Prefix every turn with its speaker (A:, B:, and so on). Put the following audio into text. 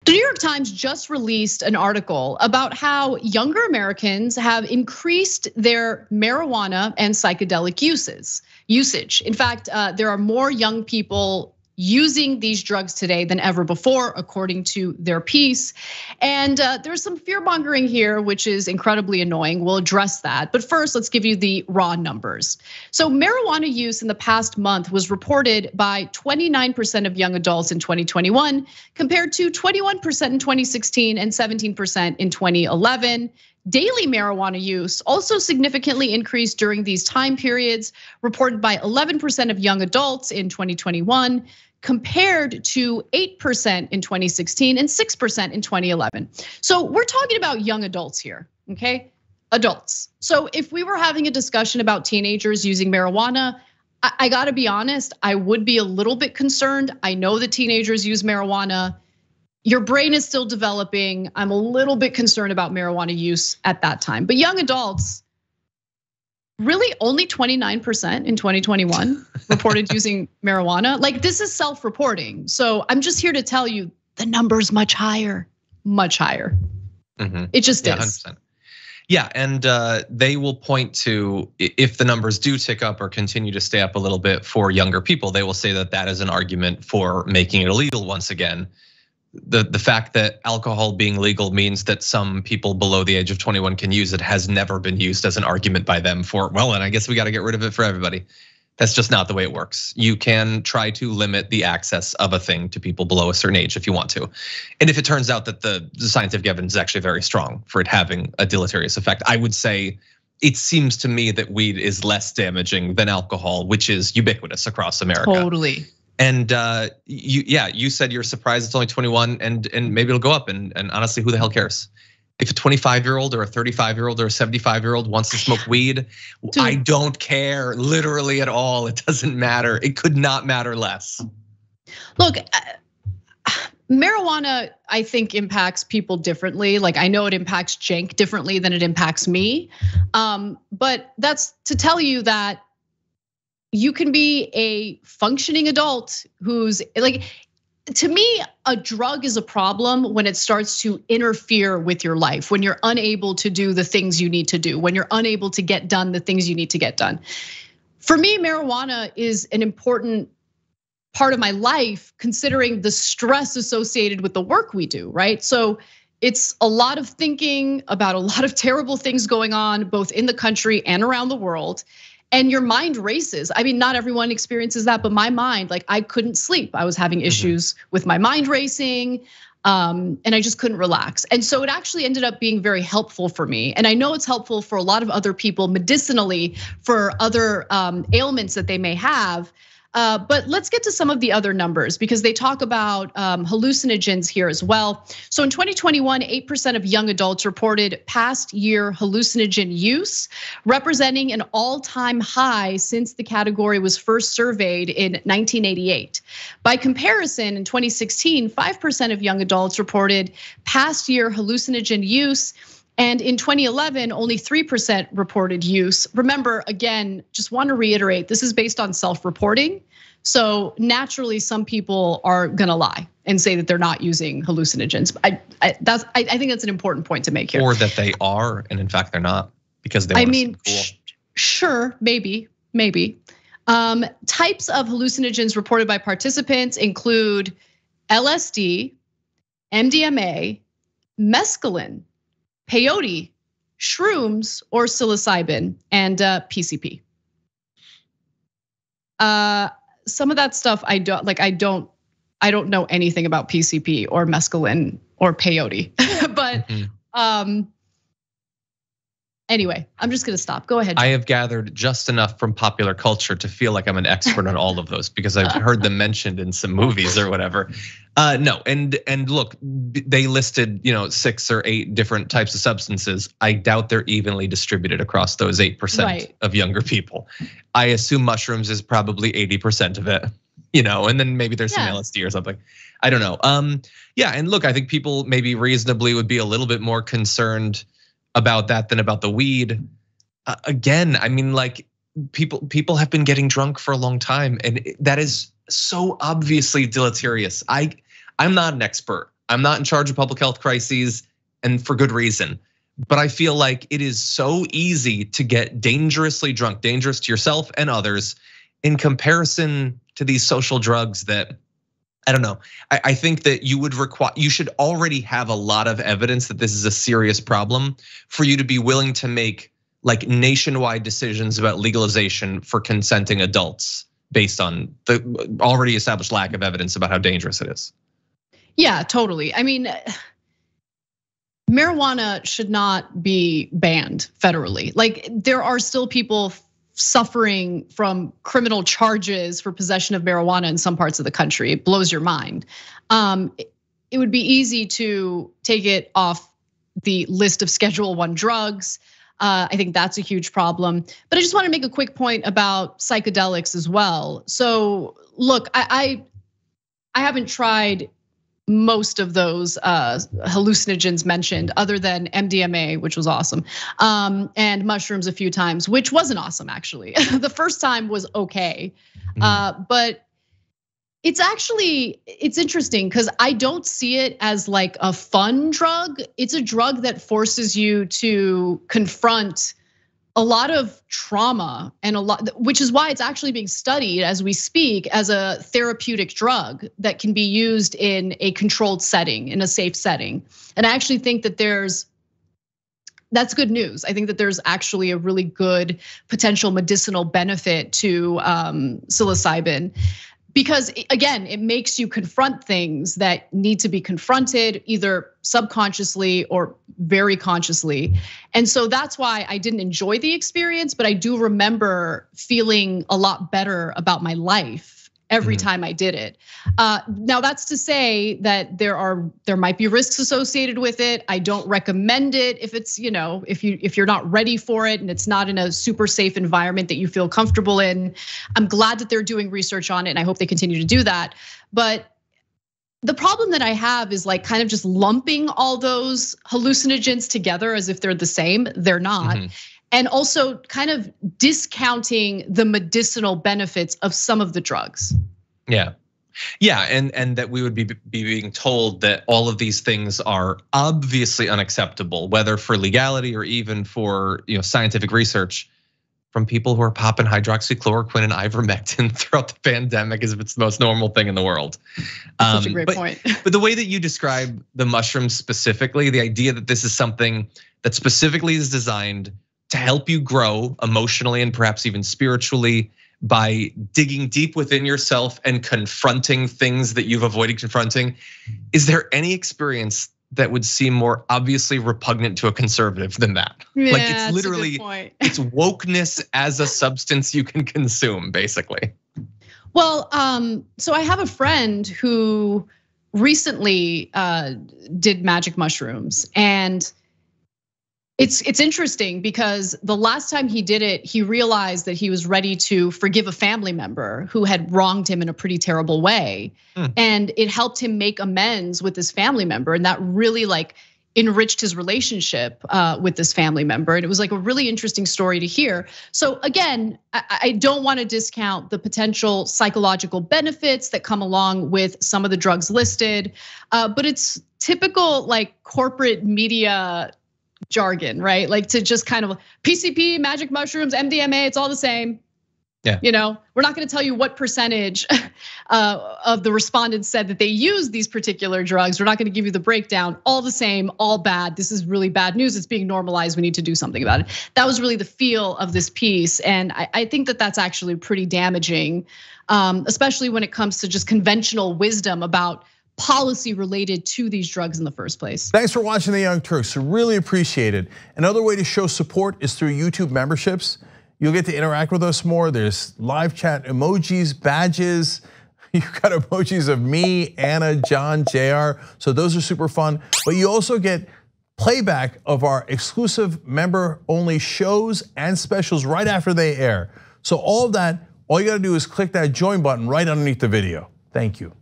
A: The New York Times just released an article about how younger Americans have increased their marijuana and psychedelic usage. In fact, there are more young people using these drugs today than ever before, according to their piece. And there's some fear mongering here, which is incredibly annoying. We'll address that. But first, let's give you the raw numbers. So marijuana use in the past month was reported by 29% of young adults in 2021, compared to 21% in 2016 and 17% in 2011. Daily marijuana use also significantly increased during these time periods, reported by 11% of young adults in 2021, compared to 8% in 2016 and 6% in 2011. So we're talking about young adults here, okay? Adults. So if we were having a discussion about teenagers using marijuana, I gotta be honest, I would be a little bit concerned. I know that teenagers use marijuana. Your brain is still developing. I'm a little bit concerned about marijuana use at that time. But young adults, really only 29% in 2021 reported using marijuana. Like, this is self-reporting. So I'm just here to tell you the number's much higher, much higher. It just is.
B: 100%. Yeah, and they will point to, if the numbers do tick up or continue to stay up a little bit for younger people, they will say that that is an argument for making it illegal once again. The fact that alcohol being legal means that some people below the age of 21 can use it has never been used as an argument by them for, well, and I guess we got to get rid of it for everybody. That's just not the way it works. You can try to limit the access of a thing to people below a certain age if you want to. And if it turns out that the scientific evidence is actually very strong for it having a deleterious effect, I would say it seems to me that weed is less damaging than alcohol, which is ubiquitous across America.
A: Totally.
B: And you said you're surprised it's only 21, and maybe it'll go up. And honestly, who the hell cares? If a 25-year-old or a 35-year-old or a 75-year-old wants to smoke weed, dude, I don't care literally at all. It doesn't matter. It could not matter less.
A: Look, marijuana, I think, impacts people differently. Like, I know it impacts Cenk differently than it impacts me. But that's to tell you that you can be a functioning adult who's like, to me, a drug is a problem when it starts to interfere with your life, when you're unable to do the things you need to do, when you're unable to get done the things you need to get done. For me, marijuana is an important part of my life, considering the stress associated with the work we do, right? So it's a lot of thinking about a lot of terrible things going on, both in the country and around the world. And your mind races. I mean, not everyone experiences that, but my mind, like, I couldn't sleep. I was having issues with my mind racing, and I just couldn't relax. And so it actually ended up being very helpful for me. And I know it's helpful for a lot of other people medicinally for other ailments that they may have. But let's get to some of the other numbers, because they talk about hallucinogens here as well. So in 2021, 8% of young adults reported past year hallucinogen use, representing an all-time high since the category was first surveyed in 1988. By comparison, in 2016, 5% of young adults reported past year hallucinogen use. And in 2011, only 3% reported use. Remember, again, just want to reiterate, this is based on self-reporting. So naturally, some people are gonna lie and say that they're not using hallucinogens. I think that's an important point to make here.
B: Or that they are, and in fact, they're not, because they want to seem cool.
A: Sure, maybe. Types of hallucinogens reported by participants include LSD, MDMA, mescaline, peyote, shrooms, or psilocybin, and PCP. Some of that stuff I don't know anything about PCP or mescaline or peyote, but anyway, I'm just gonna stop. Go ahead.
B: I have gathered just enough from popular culture to feel like I'm an expert on all of those, because I've heard them mentioned in some movies or whatever. No, and look, they listed 6 or 8 different types of substances. I doubt they're evenly distributed across those 8% of younger people. I assume mushrooms is probably 80% of it, and then maybe there's some LSD or something. I don't know. Yeah, and look, I think people maybe reasonably would be a little bit more concerned about that than about the weed. Again, I mean, like, people have been getting drunk for a long time, and that is so obviously deleterious. I'm not an expert I'm not in charge of public health crises, and for good reason. But I feel like it is so easy to get dangerously drunk, dangerous to yourself and others, in comparison to these social drugs that, I don't know. I think that you should already have a lot of evidence that this is a serious problem for you to be willing to make like nationwide decisions about legalization for consenting adults based on the already established lack of evidence about how dangerous it is.
A: Yeah, totally. I mean, marijuana should not be banned federally. Like there are still people suffering from criminal charges for possession of marijuana in some parts of the country. It blows your mind. It would be easy to take it off the list of Schedule I drugs. I think that's a huge problem. But I just want to make a quick point about psychedelics as well. So look, I haven't tried most of those hallucinogens mentioned, other than MDMA, which was awesome, and mushrooms a few times, which wasn't awesome actually. The first time was okay, but it's interesting because I don't see it as like a fun drug. It's a drug that forces you to confront a lot of trauma and which is why it's actually being studied as we speak as a therapeutic drug that can be used in a controlled setting, in a safe setting. And I actually think that that's good news. I think that there's actually a really good potential medicinal benefit to psilocybin. Because again, it makes you confront things that need to be confronted either subconsciously or very consciously. And so that's why I didn't enjoy the experience, but I do remember feeling a lot better about my life every time I did it. Now that's to say that there might be risks associated with it. I don't recommend it if it's, if you're not ready for it and it's not in a super safe environment that you feel comfortable in. I'm glad that they're doing research on it and I hope they continue to do that. But the problem that I have is like kind of just lumping all those hallucinogens together as if they're the same. They're not. And also kind of discounting the medicinal benefits of some of the drugs. Yeah,
B: and that we would be being told that all of these things are obviously unacceptable, whether for legality or even for scientific research, from people who are popping hydroxychloroquine and ivermectin throughout the pandemic as if it's the most normal thing in the world.
A: Such a great point.
B: But the way that you describe the mushrooms specifically, the idea that this is something that specifically is designed to help you grow emotionally and perhaps even spiritually by digging deep within yourself and confronting things that you've avoided confronting. Is there any experience that would seem more obviously repugnant to a conservative than that?
A: Yeah,
B: like it's literally, it's wokeness as a substance you can consume, basically.
A: Well, so I have a friend who recently did magic mushrooms, and it's interesting because the last time he did it, he realized that he was ready to forgive a family member who had wronged him in a pretty terrible way. And it helped him make amends with his family member. And that really like enriched his relationship with this family member. And it was like a really interesting story to hear. So again, I don't want to discount the potential psychological benefits that come along with some of the drugs listed. But it's typical like corporate media jargon, right? Like to just kind of PCP, magic mushrooms, MDMA, it's all the same.
B: Yeah.
A: We're not going to tell you what percentage of the respondents said that they use these particular drugs. We're not going to give you the breakdown. All the same, all bad. This is really bad news. It's being normalized. We need to do something about it. That was really the feel of this piece. And I think that that's actually pretty damaging, especially when it comes to just conventional wisdom about policy related to these drugs in the first place.
C: Thanks for watching The Young Turks, really appreciate it. Another way to show support is through YouTube memberships. You'll get to interact with us more. There's live chat emojis, badges. You've got emojis of me, Anna, John, JR. So those are super fun. But you also get playback of our exclusive member only shows and specials right after they air. So all of that, all you gotta do is click that join button right underneath the video. Thank you.